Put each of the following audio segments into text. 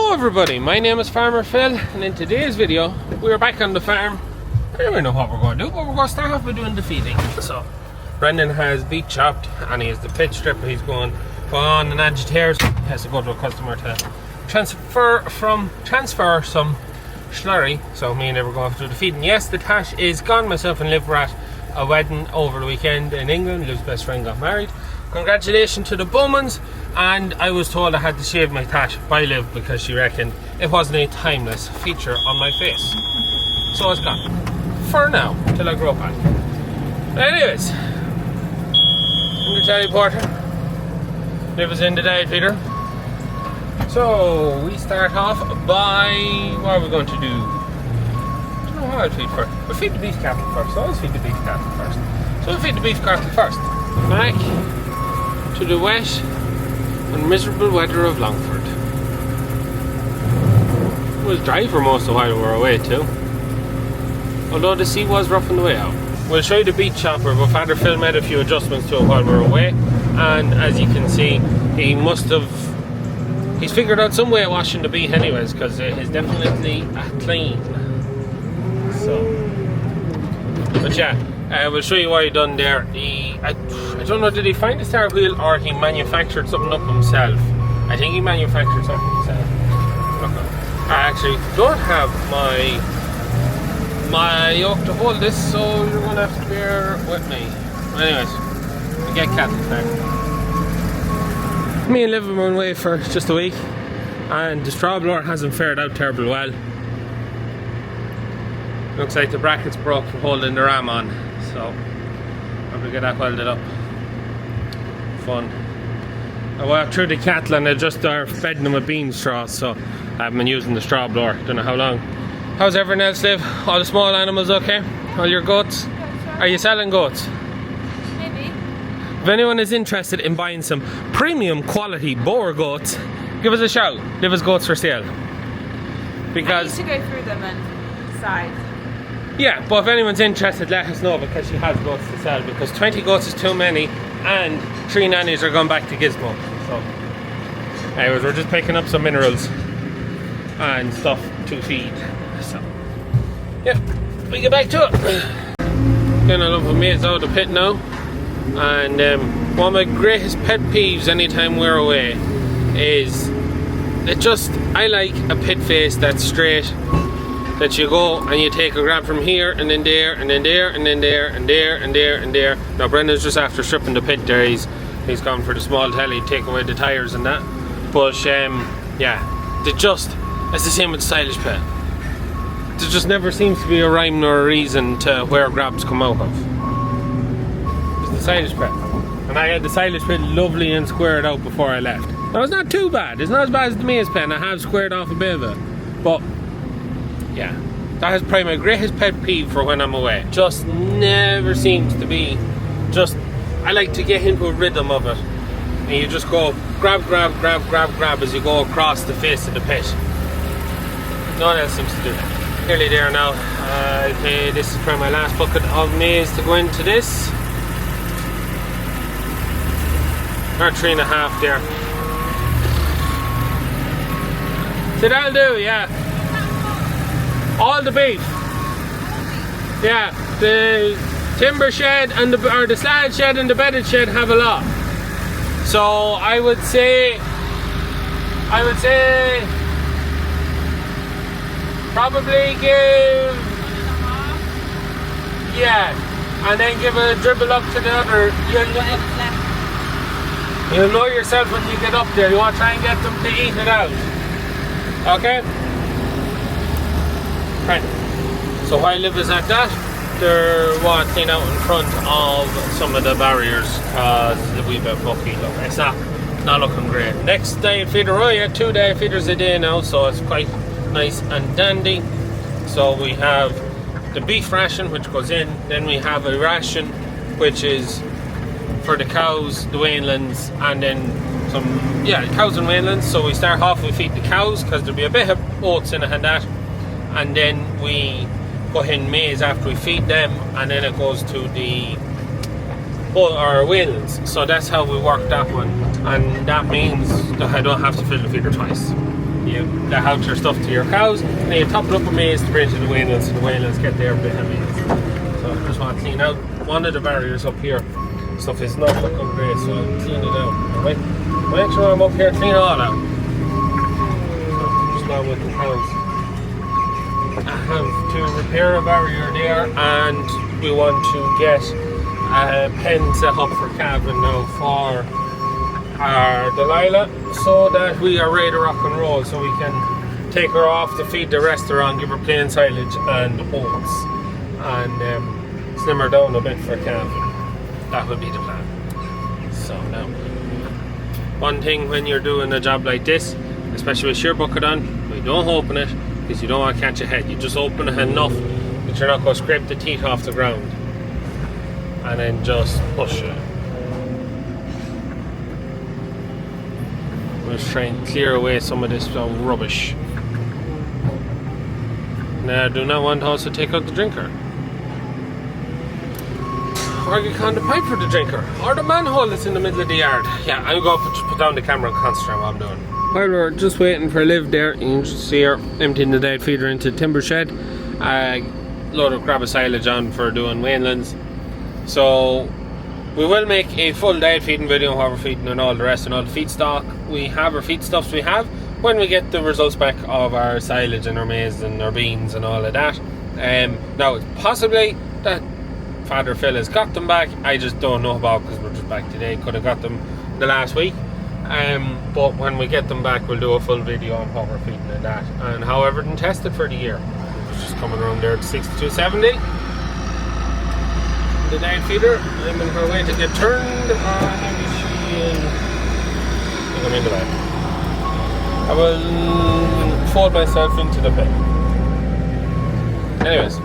Hello everybody, my name is Farmer Phil, and in today's video we're back on the farm. I don't really know what we're going to do, but we're going to start off by doing the feeding. So Brendan has beet chopped and he has the pit strip. He's going on an agitator. He has to go to a customer to transfer some slurry. So me and they were going to do the feeding. Yes, the Tash is gone. Myself and Liv were at a wedding over the weekend in England. Liv's best friend got married. Congratulations to the Bowmans. And I was told I had to shave my Tash by Liv because she reckoned it wasn't a timeless feature on my face. So it's gone. For now, till I grow back. Anyways, I'm the teleporter. Liv is in the diet feeder. So we start off by, what are we going to do? I don't know what I'll feed first. We'll feed the beef cattle first. So I'll feed the beef cattle first. So we'll feed the beef cattle first. Back to the wet and miserable weather of Longford. It was dry for most of the while we were away too. Although the sea was rough on the way out. We'll show you the beet chopper, but Father Phil made a few adjustments to it while we were away. And as you can see, he's figured out some way of washing the beet anyways, because it is definitely clean. So, but yeah, we'll show you what he done there. I don't know, did he find the start wheel or he manufactured something up himself? I think he manufactured something himself. Okay. I actually don't have my yoke to hold this, so you're gonna have to bear with me. Anyways, we get cattle back. Me and Liv have been away for just a week, and the straw blower hasn't fared out terribly well. Looks like the brackets broke from holding the ram on, so probably get that welded up. Fun. I walked through the cattle and I just are bedding them with bean straw, so I've been using the straw blower. Don't know how long. How's everyone else live? All the small animals okay? All your goats? Are you selling goats? Maybe. If anyone is interested in buying some premium quality Boer goats, give us a shout. Liv has goats for sale. Because I need to go through them and decide. yeah, but if anyone's interested, let us know, because she has goats to sell, because 20 goats is too many and 3 nannies are going back to Gizmo. So anyways, we're just picking up some minerals and stuff to feed. So yeah, we get back to it. Getting a lump of maize out of the pit now, and one of my greatest pet peeves anytime we're away is I like a pit face that's straight, that you go and you take a grab from here and then there and then there and then there and there and there and there. Now Brendan's just after stripping the pit there. He's gone for the small telly, take away the tyres and that. But yeah, it's the same with the silage pit. There just never seems to be a rhyme nor a reason to where grabs come out of. It's the silage pit. And I had the silage pit lovely and squared out before I left. Now it's not too bad. It's not as bad as the maize pen. I have squared off a bit of it. But yeah, that is probably my greatest pet peeve for when I'm away. Just never seems to be. I like to get into a rhythm of it. And you just go grab as you go across the face of the pit. No one else seems to do that. Nearly there now. Okay, this is probably my last bucket of maize to go into this. Or 3.5 there. So that'll do, yeah. All the beef. Yeah, the timber shed and the slab shed and the bedded shed have a lot. So I would say probably give, yeah, and then give a dribble up to the other. You'll know yourself when you get up there. You want to try and get them to eat it out. Okay? Right. So while Liv is at that, they're walking out in front of some of the barriers because the wee bit mucky. Look, it's not looking great. Next diet feeder, oh yeah, 2 diet feeders a day now, so it's quite nice and dandy. So we have the beef ration which goes in, then we have a ration which is for the cows, the weanlings, and then cows and weanlings. So we start off, we feed the cows because there'll be a bit of oats in it and that, and then we put in maize after we feed them, and then it goes to the our weanlings. So that's how we work that one, and that means that I don't have to fill the feeder twice. you let out your stuff to your cows, and you top it up with maize to bring to the whalelands, so the whalelands get their bit of maize. So I just want to clean out one of the barriers up here. Stuff is not looking great, so I'll clean it out. Alright? Make sure I'm up here, clean it all out. So just now with the cows. I have to repair a barrier there, and we want to get a pen set up for Calvin now for our Delilah, so that we are ready to rock and roll, so we can take her off to feed the rest of her on, give her plain silage and oats, and slim her down a bit for Calvin. That would be the plan. So now, one thing when you're doing a job like this, especially with shear bucket on, you don't open it because you don't want to catch a head. You just open it enough that you're not going to scrape the teeth off the ground, and then just push it. We'll try and clear away some of this rubbish. Now, I do not want to also take out the drinker, or get on the pipe for the drinker, or the manhole that's in the middle of the yard. Yeah, I'm going to put down the camera and concentrate on what I'm doing. While we're just waiting for Liv there, you can just see her emptying the dead feeder into the timber shed. Load of grab of silage on for doing whalelands. So we will make a full diet feeding video of how we're feeding and all the rest, and all the feed stock we have, or feed stuffs we have, when we get the results back of our silage and our maize and our beans and all of that. Now it's possibly that Father Phil has got them back. I just don't know about, because we're just back today. Could have got them the last week. But when we get them back, we'll do a full video on what we're feeding and that, and how everything tested for the year. It's just coming around there at 62.70. The diet feeder, I'm on her way to get turned. I'm in the bed. I will fold myself into the bed. Anyways,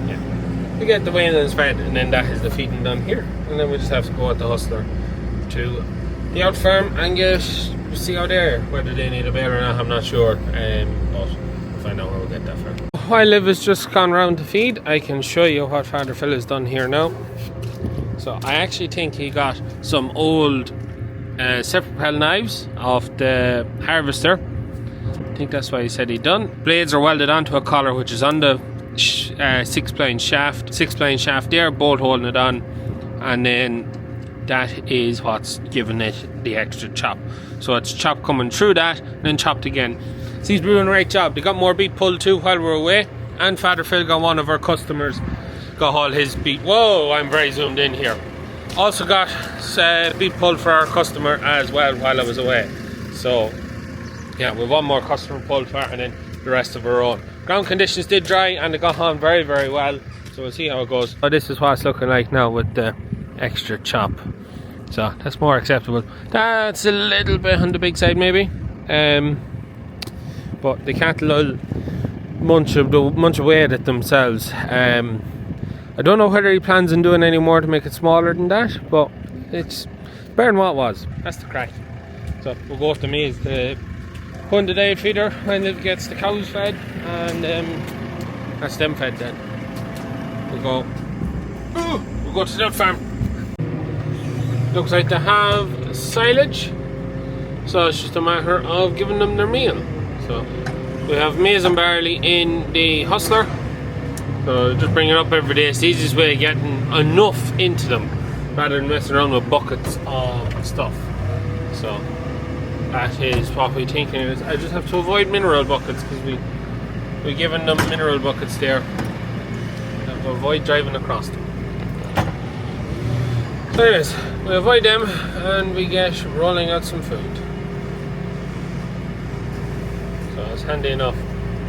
yeah, we get the whalelands fed, and then that is the feeding done here, and then we just have to go at the hustler to the out farm and see how they're, whether they need a bale or not. I'm not sure, but we'll find out when we get that far. While Liv has just gone round to feed, I can show you what Father Phil has done here now. So I actually think he got some old separate propel knives off the harvester. I think that's why he said he'd done. Blades are welded onto a collar which is on the 6-plane shaft there, bolt holding it on, and then that is what's giving it the extra chop. So it's chop coming through that, and then chopped again. So he's doing a right job. They got more beet pulled too while we're away, and Father Phil got one of our customers, got all his beet. Whoa, I'm very zoomed in here. Also got beet pulled for our customer as well while I was away. So yeah, we have one more customer pulled for, and then the rest of our own. Ground conditions did dry, and it got on very, very well. So we'll see how it goes. But this is what it's looking like now with the extra chop. So that's more acceptable. That's a little bit on the big side maybe, but the cattle will munch away at it themselves. I don't know whether he plans on doing any more to make it smaller than that, but it's better than what it was. That's the crack. So we'll go with the maize to put in the diet feeder when it gets the cows fed, and that's them fed then. We'll go to the nut farm. Looks like they have silage, so it's just a matter of giving them their meal. So we have maize and barley in the hustler, so just bring it up every day. It's the easiest way of getting enough into them rather than messing around with buckets of stuff. So that is what we think it is. I just have to avoid mineral buckets, because we're giving them mineral buckets there. I have to avoid driving across them. So anyways, we avoid them and we get rolling out some food. So it's handy enough.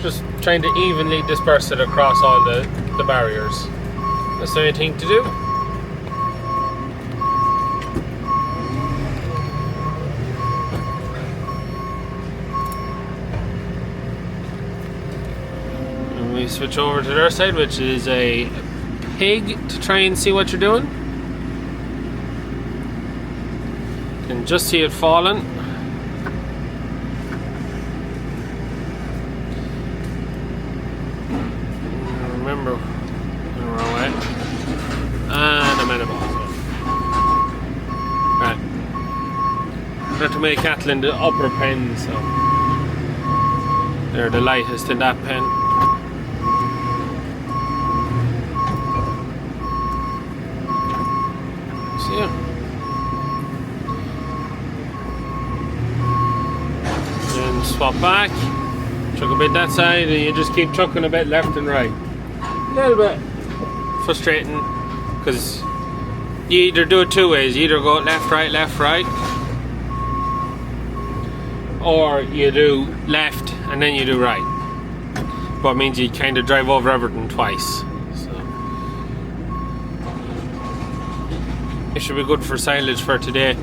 Just trying to evenly disperse it across all the barriers. That's the only thing to do. And we switch over to their side, which is a pig, to try and see what you're doing. Can just see it falling. Remember, in the wrong way. And I'm in a ball. Right. Got too many cattle in the upper pen, so They're the lightest in that pen. So yeah. Then swap back, chuck a bit that side, and you just keep chucking a bit left and right. A little bit frustrating because you either do it two ways. You either go left, right, or you do left and then you do right. But it means you kind of drive over everything twice. So it should be good for silage for today.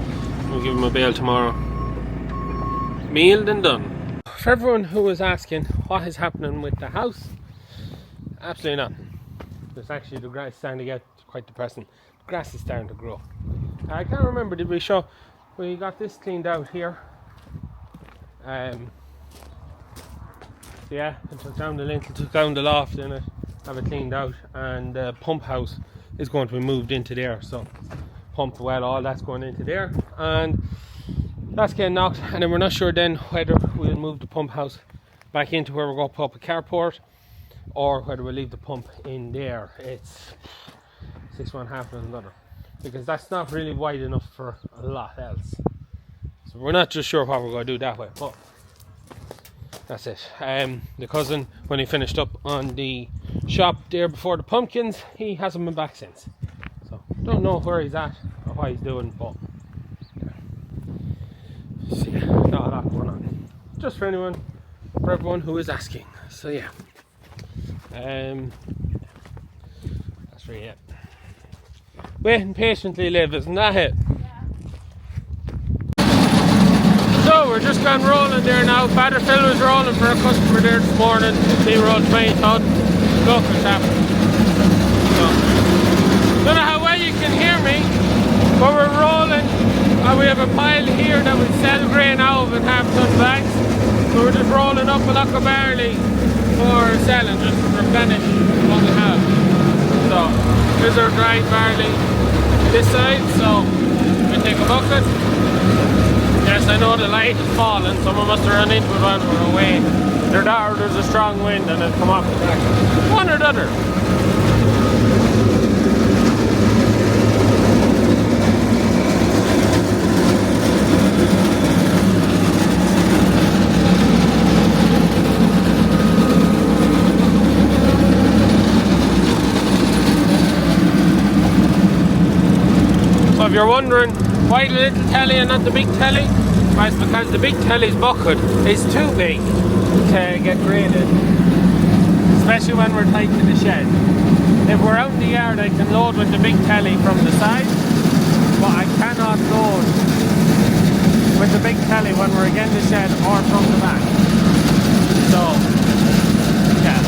We'll give them a bale tomorrow. Mealed and done. For everyone who was asking what is happening with the house, absolutely nothing. There's actually the grass starting to get quite depressing. The grass is starting to grow. I can't remember, did we show we got this cleaned out here? Yeah, I took down the lintel, took down the loft in it, have it cleaned out, and the pump house is going to be moved into there. So pump well, all that's going into there, and that's getting knocked. And then we're not sure then whether we'll move the pump house back into where we're going to put up a carport, or whether we'll leave the pump in there. It's 6.5 and another, because that's not really wide enough for a lot else. So we're not just sure what we're going to do that way, but that's it. The cousin, when he finished up on the shop there before the pumpkins, he hasn't been back since. So don't know where he's at or what he's doing, but so yeah, not a lot going on. Just for everyone who is asking. So yeah, that's really it. Waiting patiently, live, isn't that it? So we're just gone rolling there now. Batterfield was rolling for a customer there this morning. They rolled 20 ton. Look what's happening. So, don't know how well you can hear me, but we're rolling. We have a pile here that we sell grain out of in half-ton bags. So we're just rolling up a lock of barley for selling, just to replenish what we have. So here's our dried barley this side. So we take a bucket. Yes, I know the light is falling. Someone must have run into it while we were away. There's a strong wind and it'll come off the back. One or the other. So if you're wondering why the little telly and not the big telly, well, it's because the big telly's bucket is too big to get graded, especially when we're tight to the shed. If we're out in the yard, I can load with the big telly from the side, but I cannot load with the big telly when we're against the shed or from the back. So yeah,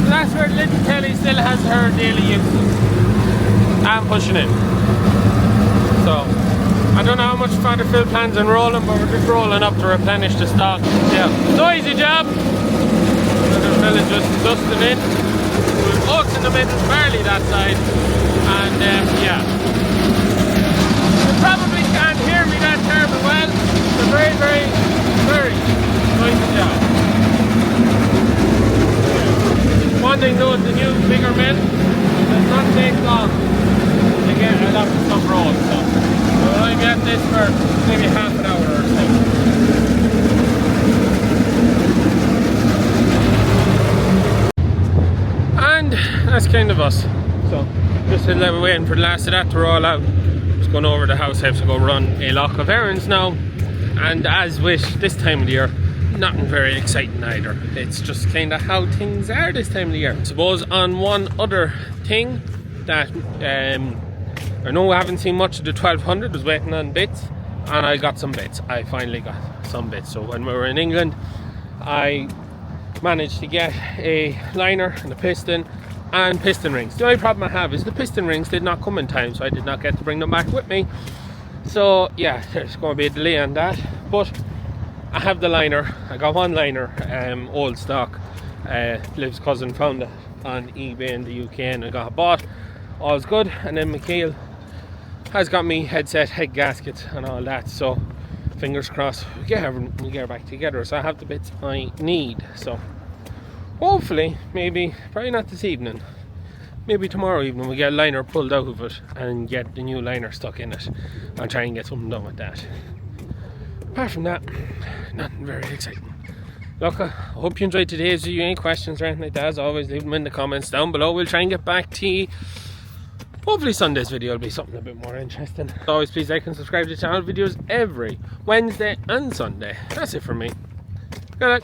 so that's where the little telly still has her daily uses. I'm pushing it. So I don't know how much Batterfield plans on rolling, but we're just rolling up to replenish the stock. Yeah, no easy job. Another fella just dusting in. We've oats in the middle, barley that side, and yeah. You probably can't hear me that terribly well. It's a very, very, very noisy job. One thing though, the new bigger mill does not take long to get a lot of stuff rolled. So we'll only get this for maybe half an hour or so. And that's kind of us. So just waiting for the last of that to roll out. Just going over the house. I have to go run a lock of errands now. And as with this time of the year, nothing very exciting either. It's just kind of how things are this time of the year. I suppose on one other thing that I know I haven't seen much of the 1200, was waiting on bits, and I got some bits. I finally got some bits. So when we were in England, I managed to get a liner and a piston and piston rings. The only problem I have is the piston rings did not come in time, so I did not get to bring them back with me. So yeah, there's going to be a delay on that, but I have the liner. I got one liner, old stock. Liv's cousin found it on eBay in the UK and I got it bought. All's good. And then Michael has got me headset, head gaskets and all that, so fingers crossed we get her back together, so I have the bits I need. So hopefully, maybe, probably not this evening, maybe tomorrow evening, we get a liner pulled out of it and get the new liner stuck in it and try and get something done with that. Apart from that, nothing very exciting. Look, I hope you enjoyed today's video. Any questions or anything like that, as always, leave them in the comments down below. We'll try and get back to you. Hopefully Sunday's video will be something a bit more interesting. As always, please like and subscribe to the channel. Videos every Wednesday and Sunday. That's it from me. Good luck.